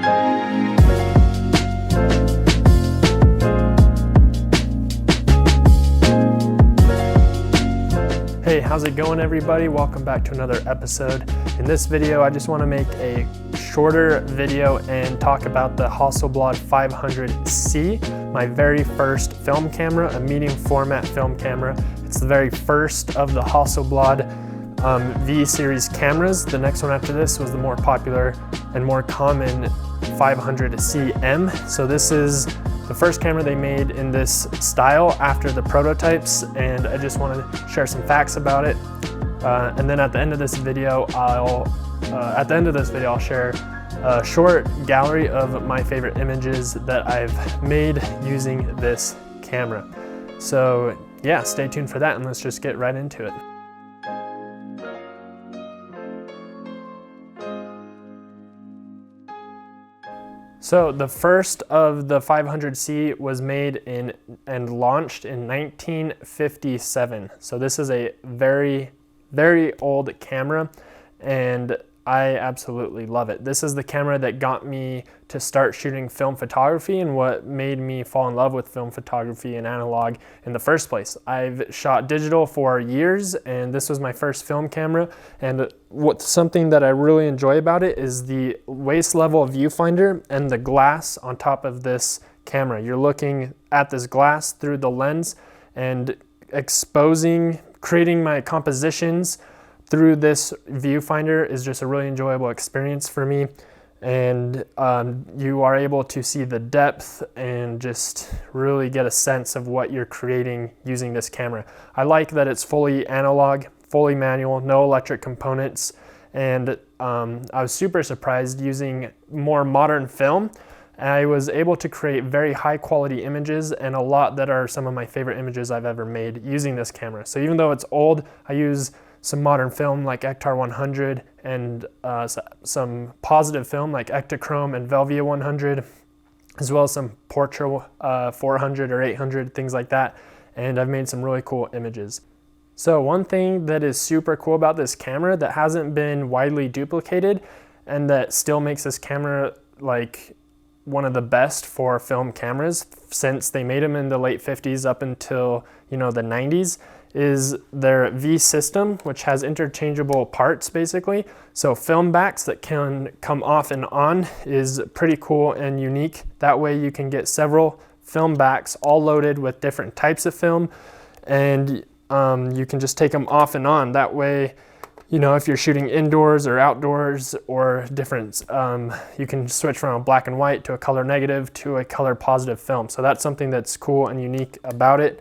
Hey, how's it going everybody? Welcome back to another episode. In this video, I just want to make a shorter video and talk about the Hasselblad 500C, my very first film camera, a medium format film camera. It's the very first of the Hasselblad V series cameras. The next one after this was the more popular and more common 500CM. So this is the first camera they made in this style after the prototypes, and I just want to share some facts about it. And then at the end of this video, I'll share a short gallery of my favorite images that I've made using this camera. So yeah, stay tuned for that, and let's just get right into it. So the first of the 500C was made and launched in 1957. So this is a very, very old camera, and I absolutely love it. This is the camera that got me to start shooting film photography and what made me fall in love with film photography and analog in the first place. I've shot digital for years, and this was my first film camera. And something that I really enjoy about it is the waist level viewfinder and the glass on top of this camera. You're looking at this glass through the lens and creating my compositions through this viewfinder is just a really enjoyable experience for me. And you are able to see the depth and just really get a sense of what you're creating using this camera. I like that it's fully analog, fully manual, no electric components. And I was super surprised using more modern film. I was able to create very high quality images, and a lot that are some of my favorite images I've ever made using this camera. So even though it's old, I use some modern film like Ektar 100 and some positive film like Ektachrome and Velvia 100, as well as some Portra 400 or 800, things like that. And I've made some really cool images. So one thing that is super cool about this camera that hasn't been widely duplicated and that still makes this camera like one of the best for film cameras since they made them in the late 50s up until, the 90s, is their V system, which has interchangeable parts basically. So film backs that can come off and on is pretty cool and unique. That way you can get several film backs all loaded with different types of film, and you can just take them off and on. That way, if you're shooting indoors or outdoors or different, you can switch from a black and white to a color negative to a color positive film. So that's something that's cool and unique about it.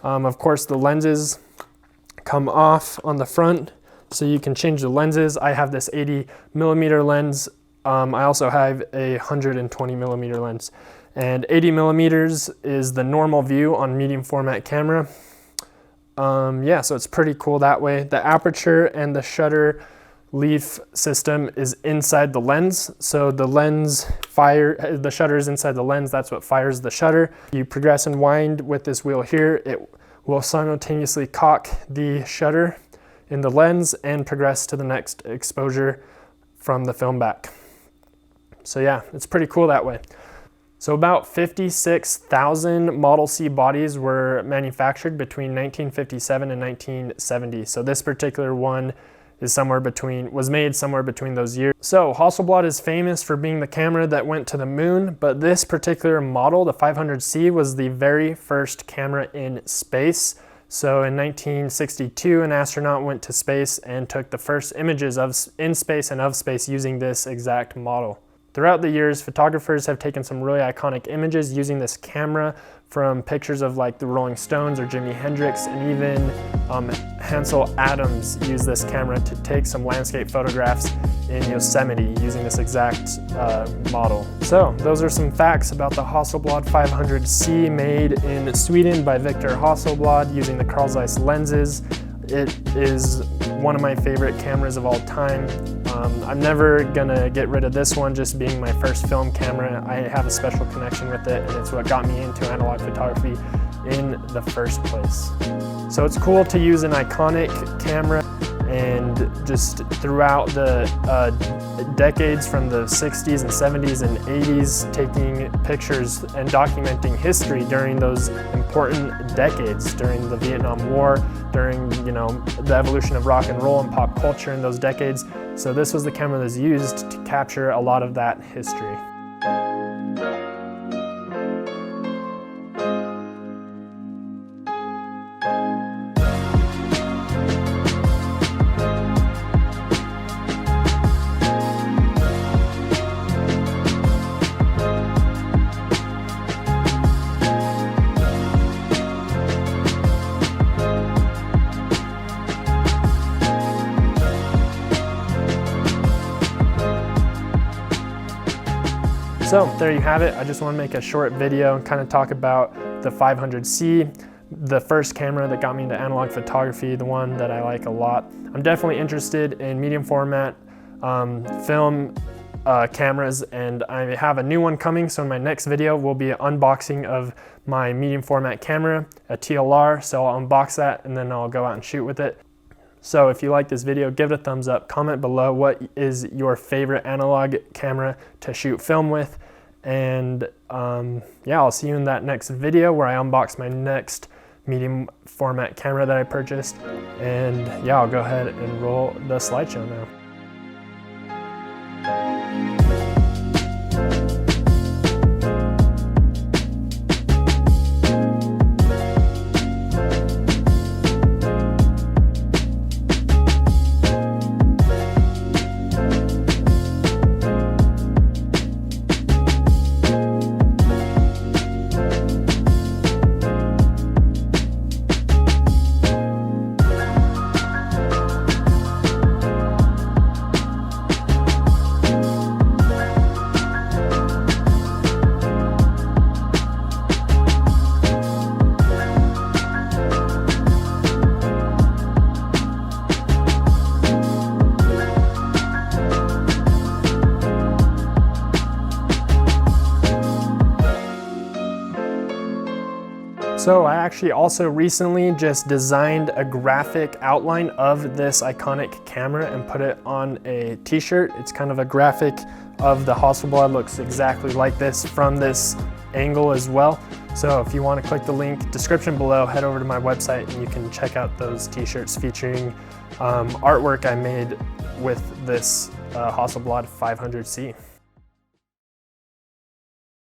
Of course, the lenses come off on the front, so you can change the lenses. I have this 80mm lens. I also have a 120mm lens. And 80mm is the normal view on medium format camera. Yeah, so it's pretty cool that way. The aperture and the shutter leaf system is inside the lens. So the shutter is inside the lens. That's what fires the shutter. You progress and wind with this wheel here. It will simultaneously cock the shutter in the lens and progress to the next exposure from the film back. So yeah, it's pretty cool that way. So about 56,000 Model C bodies were manufactured between 1957 and 1970. So this particular one was made somewhere between those years. So Hasselblad is famous for being the camera that went to the moon, but this particular model, the 500C, was the very first camera in space. So in 1962, an astronaut went to space and took the first images in space and of space using this exact model. Throughout the years, photographers have taken some really iconic images using this camera, from pictures of like the Rolling Stones or Jimi Hendrix, and even Ansel Adams used this camera to take some landscape photographs in Yosemite using this exact model. So those are some facts about the Hasselblad 500C, made in Sweden by Victor Hasselblad using the Carl Zeiss lenses. It is one of my favorite cameras of all time. I'm never gonna get rid of this one, just being my first film camera. I have a special connection with it, and it's what got me into analog photography in the first place. So it's cool to use an iconic camera And just throughout the decades from the 60s and 70s and 80s, taking pictures and documenting history during those important decades, during the Vietnam War, during the evolution of rock and roll and pop culture in those decades. So this was the camera that was used to capture a lot of that history. So there you have it. I just want to make a short video and kind of talk about the 500C, the first camera that got me into analog photography, the one that I like a lot. I'm definitely interested in medium format film cameras, and I have a new one coming. So in my next video will be an unboxing of my medium format camera, a TLR. So I'll unbox that and then I'll go out and shoot with it. So if you like this video, give it a thumbs up, comment below what is your favorite analog camera to shoot film with, and yeah, I'll see you in that next video where I unbox my next medium format camera that I purchased. And yeah, I'll go ahead and roll the slideshow now. So I actually also recently just designed a graphic outline of this iconic camera and put it on a t-shirt. It's kind of a graphic of the Hasselblad, looks exactly like this from this angle as well. So if you want to click the link description below, head over to my website and you can check out those t-shirts featuring artwork I made with this Hasselblad 500C.